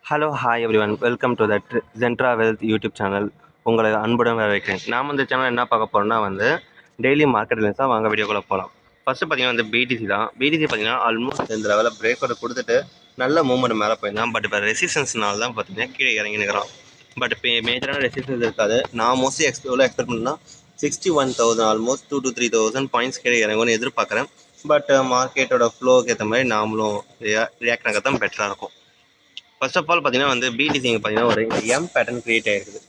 Hello hi everyone welcome to the ஜென்ட்ரா wealth YouTube channel. உங்களை அன்புடன் வரவேற்கிறேன். நாம் இந்த சேனல் என்ன பார்க்க போகிறோம்னா டெய்லி மார்க்கெட் லிஸ்ட்டாக வாங்க வீடியோக்குள்ளே போகலாம். ஃபஸ்ட்டு பார்த்தீங்கன்னா பிடிசி தான். பிடிசி பார்த்தீங்கன்னா ஆல்மோஸ்ட் இந்த லெவலில் பிரேக் அவுட் கொடுத்துட்டு நல்ல மூவ்மெண்ட் மேலே போயிருந்தான். பட் இப்போ ரெசிஸ்டன்ஸ்னால தான் பார்த்தீங்கன்னா கீழே இறங்கி நிற்கிறான். பட் இப்போ மேஜரான ரெசிஸ்டன்ஸ் இருக்காது. நான் மோஸ்ட்லி எக்ஸ்பெக்ட் பண்ணால் 61,000 ஆல்மோஸ்ட் 2,000 to 3,000 பாயிண்ட்ஸ் கீழே இறங்கும்னு எதிர்பார்க்குறேன். பட் மார்க்கெட்டோட ஃப்ளோவுக்கு ஏற்ற மாதிரி நாமளும் ரியாக்ட் ஆக தான் பெட்டராக இருக்கும். ஃபர்ஸ்ட் ஆஃப் ஆல் பார்த்தீங்கன்னா பிடிசி பார்த்தீங்கன்னா ஒரு எம் பேட்டர்ன் கிரியேட் ஆகிருக்குது.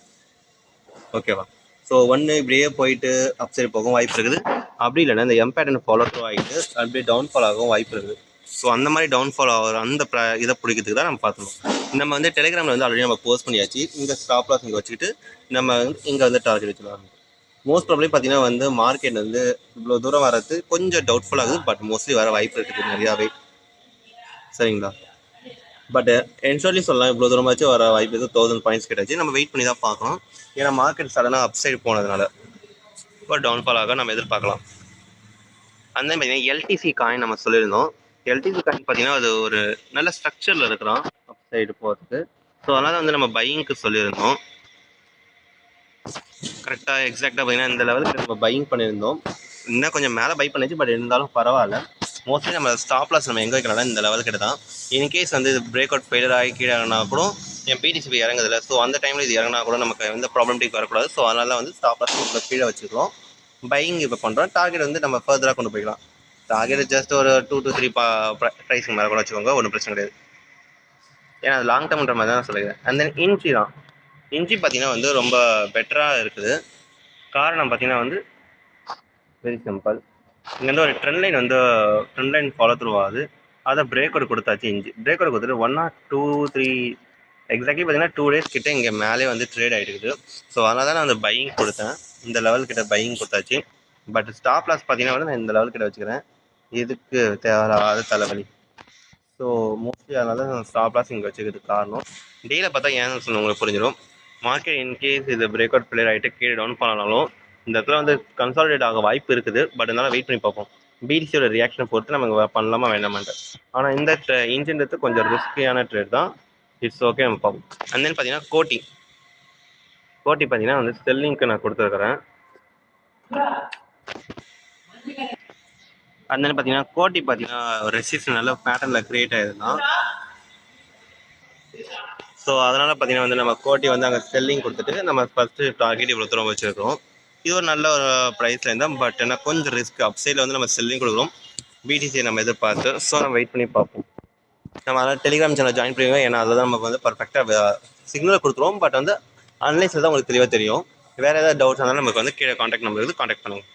ஓகேவா? ஸோ ஒன்று இப்படியே போயிட்டு அப் சைடு போகவும் வாய்ப்பு இருக்குது. அப்படி இல்லைன்னா இந்த எம் பேட்டர்ன் ஃபாலோ த்ரூ ஆகிட்டு அப்படியே டவுன்ஃபால் ஆகவும் வாய்ப்பு இருக்குது. ஸோ அந்த மாதிரி டவுன்ஃபால் ஆகிற அந்த இதை பிடிக்கிறதுக்கு தான் நம்ம பார்த்துக்கணும். நம்ம டெலிகிராமில் ஆல்ரெடி நம்ம போஸ்ட் பண்ணியாச்சு. இங்கே ஸ்டாப் லாஸ் இங்கே வச்சுக்கிட்டு நம்ம இங்கே டார்கெட் வச்சுக்கலாம். மோஸ்ட் ப்ராப்ளம் பார்த்தீங்கன்னா மார்க்கெட் இவ்வளோ தூரம் வரது கொஞ்சம் டவுட்ஃபுல் ஆகுது. பட் மோஸ்ட்லி வர வாய்ப்பு இருக்குது நிறையாவே. சரிங்களா? பட் என்ஷோர்லி சொல்லலாம் இவ்வளோ தூரமாச்சும் வர வாய்ப்பு இருக்குது. 1000 பாயிண்ட்ஸ் கிட்டாச்சு. நம்ம வெயிட் பண்ணி தான் பார்க்கணும். ஏன்னா மார்க்கெட் சடனாக அப் சைடு போனதுனால இப்போ டவுன்ஃபால் ஆக நம்ம எதிர்பார்க்கலாம். அந்த பார்த்தீங்கன்னா எல்டிசி காயின் நம்ம சொல்லியிருந்தோம். எல்டிசி காயின் பார்த்தீங்கன்னா அது ஒரு நல்ல ஸ்ட்ரக்சரில் இருக்கிறோம் அப் சைடு போகிறதுக்கு. ஸோ அதனால் நம்ம பையிங்க்கு சொல்லியிருந்தோம். கரெக்டாக எக்ஸாக்டாக பார்த்தீங்கன்னா இந்த லெவலுக்கு நம்ம பையிங் பண்ணியிருந்தோம். இன்னும் கொஞ்சம் மேலே பை பண்ணிச்சு. பட் இருந்தாலும் பரவாயில்ல. மோஸ்ட்லி நம்ம ஸ்டாப் லாஸ் நம்ம எங்கே வைக்கலாம் இந்த லெவல் கிட்ட தான். இன்கேஸ் இது பிரேக் அவுட் ஃபெயிலியர் ஆகி கீழே இறங்கினா கூட என் பிடிசிபி இறங்குதில்ல. ஸோ அந்த டைமில் இது இறங்கினா கூட நமக்கு எந்த ப்ராப்ளமேட்டிக் வரக்கூடாது. ஸோ அதனால ஸ்டாப் லாஸ் நம்ம கீழே வச்சுக்கிறோம். பையிங் இப்போ பண்ணுறோம். டார்கெட் நம்ம ஃபர்தராக கொண்டு போய்க்கலாம். டார்கெட் ஜஸ்ட் ஒரு 2 to 3 ப்ரைஸிங் மேலே கூட வச்சுக்கோங்க. ஒன்றும் பிரச்சனை கிடையாது. ஏன்னா அது லாங் டர்ம்ன்ற மாதிரி தான் சொல்லிக்கிறேன். அண்ட் தென் இன்ச்சி தான். இன்ச்சி பார்த்தீங்கன்னா ரொம்ப பெட்டராக இருக்குது. காரணம் பார்த்தீங்கன்னா வெரி சிம்பிள். இங்கேருந்து ஒரு ட்ரெண்ட் லைன் ஃபாலோ த்ரூ ஆகுது. அதை பிரேக் அவுட் கொடுத்தாச்சு. பிரேக் அவுட் கொடுத்துட்டு 1 or 2 3 எக்ஸாக்ட்லி பார்த்தீங்கன்னா 2 days கிட்ட இங்கே மேலே ட்ரேட் ஆகிட்டு இருக்குது. ஸோ அதனால தான் நான் பையிங் கொடுத்தேன். இந்த லெவல் கிட்ட பையிங் கொடுத்தாச்சு. பட் ஸ்டாப் லாஸ் பார்த்தீங்கன்னா நான் இந்த லெவல் கிட்ட வச்சுக்கிறேன். இதுக்கு தேவையில்லாத தலைவலி. ஸோ மோஸ்ட்லி அதனால நான் ஸ்டாப் லாஸ் இங்கே வச்சுக்கிறதுக்கு காரணம் டெய்லியில் பார்த்தா ஏன்னு சொன்ன உங்களுக்கு புரிஞ்சிடும். மார்க்கெட் இன்கேஸ் இது பிரேக் அவுட் பிளேயர் ஆகிட்டு கீழே டவுன் பண்ணாலும் இந்த இடத்துல கன்சாலிடேட் ஆக வாய்ப்பு இருக்குது. பட் இருந்தாலும் வெயிட் பண்ணி பார்ப்போம். பிடிசியோட ரியாக்ஷனை பொறுத்து நம்ம பண்ணலாமா வேண்டாமான்ட்டு. ஆனால் இந்த இன்ஜின்றது கொஞ்சம் ரிஸ்கியான ட்ரேட் தான். இட்ஸ் ஓகே, நம்ம பார்ப்போம். அண்ட் தென் பார்த்தீங்கன்னா கோட்டி பார்த்தீங்கன்னா செல்லிங்க்கு நான் கொடுத்துருக்குறேன். அண்ட் தென் பார்த்தீங்கன்னா கோட்டி பார்த்தீங்கன்னா ரெசிஸ்டன்ஸ் நல்ல பேட்டர்னில் கிரியேட் ஆகிருந்தான். ஸோ அதனால் பார்த்தீங்கன்னா நம்ம கோட்டி அங்கே செல்லிங் கொடுத்துட்டு நம்ம ஃபஸ்ட்டு டார்கெட் இவ்வளோ தூரம் வச்சுருக்கோம். இது ஒரு நல்ல ஒரு ப்ரைஸில் இருந்தால். பட் என்ன கொஞ்சம் ரிஸ்க் அப் சைடில் நம்ம செல்லிங் கொடுக்குறோம். பிடிசியை நம்ம எதிர்பார்த்து. ஸோ நம்ம வெயிட் பண்ணி பார்ப்போம். நம்ம அதனால் டெலிகிராம் சேனல் ஜாயின் பண்ணிடுவோம். ஏன்னா அதில் தான் நமக்கு பர்ஃபெக்டாக சிக்னலை கொடுத்துருவோம். பட் அனலைஸில் தான் உங்களுக்கு தெளிவாக தெரியும். வேறு ஏதாவது டவுட்ஸ் இருந்தாலும் நமக்கு கீழே காண்டாக்ட் நம்பர் காண்டாக்ட் பண்ணுவோம்.